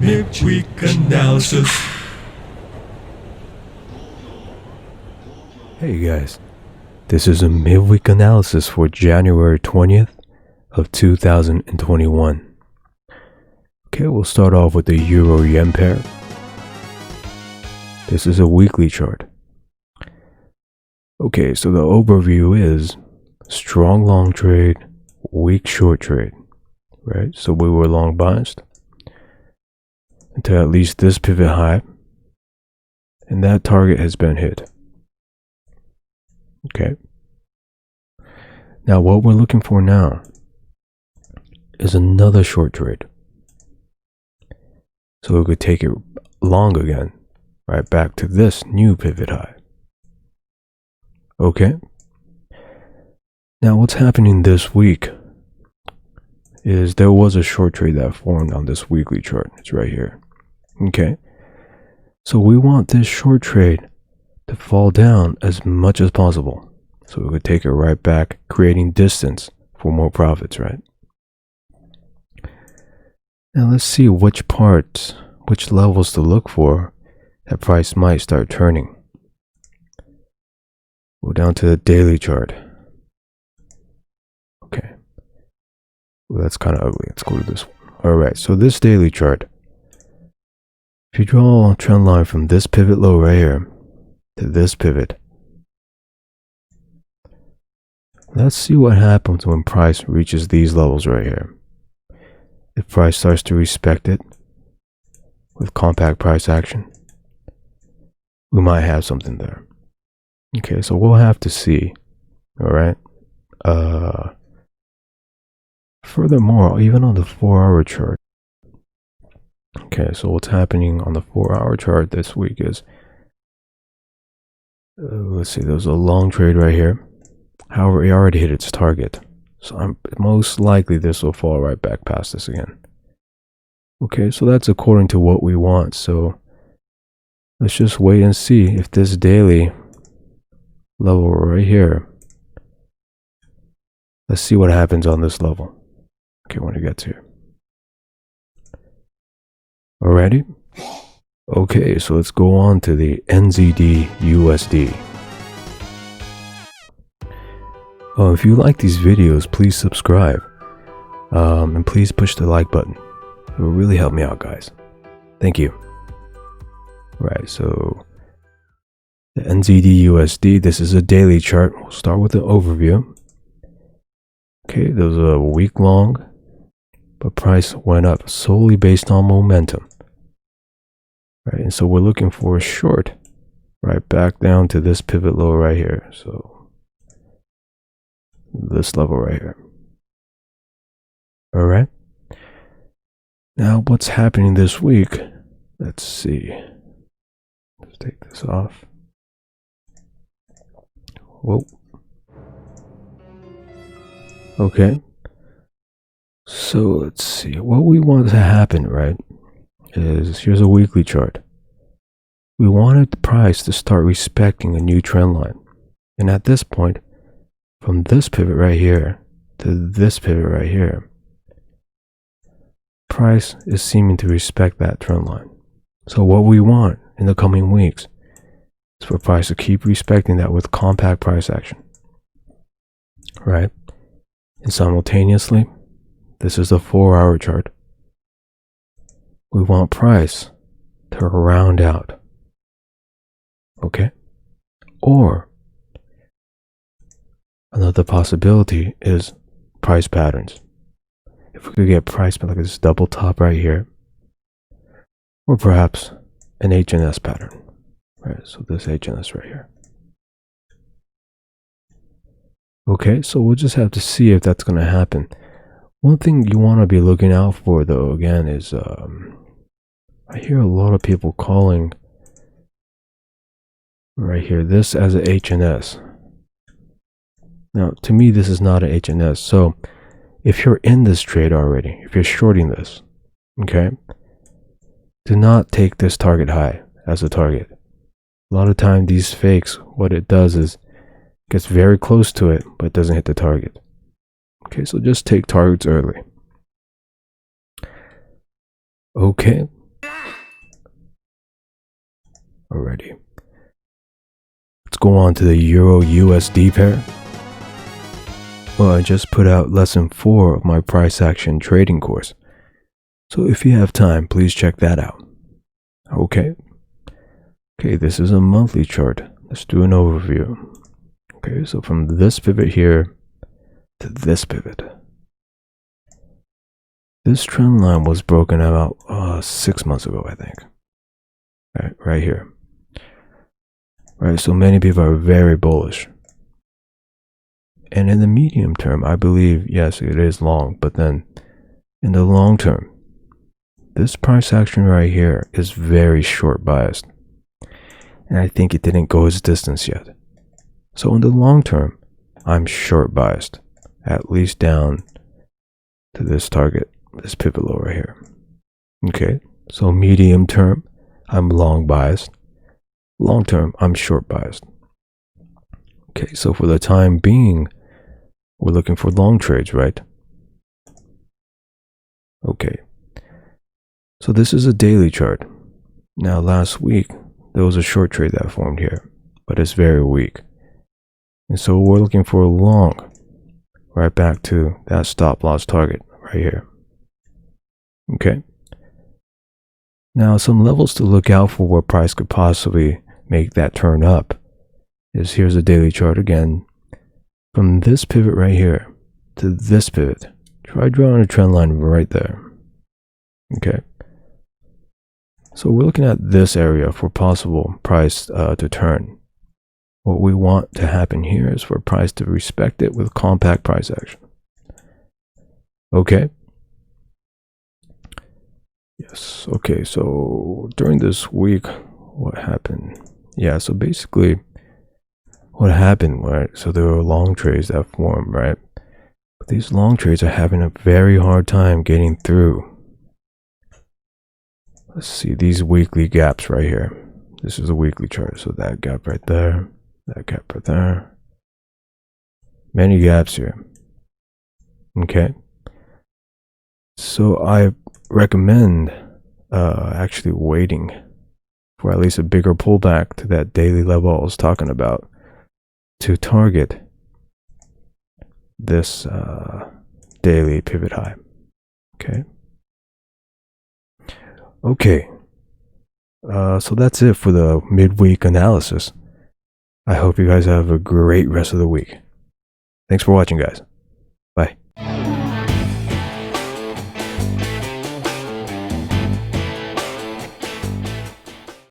Midweek Analysis. Hey guys, this is a midweek analysis for January 20th of 2021. Okay, we'll start off with the Euro-Yen pair. This is a weekly chart. Okay, so the overview is strong long trade, weak short trade, right? So we were long biased until at least this pivot high, and that target has been hit. Okay. Now what we're looking for now is another short trade. So we could take it long again, right back to this new pivot high. Okay. Now what's happening this week is there was a short trade that formed on this weekly chart. It's right here. Okay. So we want this short trade to fall down as much as possible. So we could take it right back, creating distance for more profits, right? Now let's see which levels to look for that price might start turning. Go down to the daily chart. Okay. Well, that's kind of ugly. Let's go to this one. Alright, so this daily chart. If you draw a trend line from this pivot low right here to this pivot, let's see what happens when price reaches these levels right here. If price starts to respect it with compact price action, we might have something there. Okay, so we'll have to see. All right. Furthermore, even on the 4-hour chart. Okay, so what's happening on the 4-hour chart this week is, let's see, there's a long trade right here. However, it already hit its target. So most likely this will fall right back past this again. Okay, so that's according to what we want. So let's just wait and see if this daily level right here, let's see what happens on this level. Okay, when it gets here. Alrighty? Okay, so let's go on to the Nzdusd. Oh, if you like these videos, please subscribe. And please push the like button. It will really help me out, guys. Thank you. Right, so the Nzdusd, this is a daily chart. We'll start with the overview. Okay, there was a week long, but price went up solely based on momentum. Right, and so we're looking for a short right back down to this pivot low right here. So this level right here. All right. Now what's happening this week? Let's see. Let's take this off. Whoa. Okay. So let's see. What we want to happen, right, is here's a weekly chart. We wanted the price to start respecting a new trend line. And at this point, from this pivot right here to this pivot right here, price is seeming to respect that trend line. So what we want in the coming weeks is for price to keep respecting that with compact price action, right? And simultaneously, this is the 4-hour chart. We want price to round out, okay? Or another possibility is price patterns. If we could get price like this double top right here, or perhaps an HNS pattern, right? So this HNS right here. Okay, so we'll just have to see if that's going to happen. One thing you want to be looking out for, though, again, is I hear a lot of people calling right here this as a HNS. Now, to me, this is not an HNS. So if you're in this trade already, if you're shorting this, okay, do not take this target high as a target. A lot of time these fakes, what it does is gets very close to it, but doesn't hit the target. Okay, so just take targets early. Okay. already. Let's go on to the Euro-USD pair. Well, I just put out lesson 4 of my price action trading course. So if you have time, please check that out. Okay, this is a monthly chart. Let's do an overview. Okay, so from this pivot here to this pivot. This trend line was broken about 6 months ago, I think. Right here. Right, so many people are very bullish. And in the medium term, I believe, yes, it is long, but then in the long term, this price action right here is very short biased. And I think it didn't go its distance yet. So in the long term, I'm short biased, at least down to this target, this pivot low right here. Okay, so medium term, I'm long biased. Long term, I'm short biased. Okay, so for the time being, we're looking for long trades, right? Okay, so this is a daily chart. Now last week, there was a short trade that formed here, but it's very weak. And so we're looking for a long, right back to that stop loss target right here. Okay. Now some levels to look out for where price could possibly make that turn up is, here's a daily chart again. From this pivot right here to this pivot, try drawing a trend line right there. Okay. So we're looking at this area for possible price to turn. What we want to happen here is for price to respect it with compact price action. Okay. Yes. Okay. So during this week, what happened? Yeah. So basically, what happened, right? So there were long trades that formed, right? But these long trades are having a very hard time getting through. Let's see these weekly gaps right here. This is a weekly chart. So that gap right there, that gap right there. Many gaps here. Okay. So I recommend actually waiting for at least a bigger pullback to that daily level I was talking about to target this daily pivot high. Okay, so that's it for the midweek analysis. I hope you guys have a great rest of the week. Thanks for watching, guys. Bye.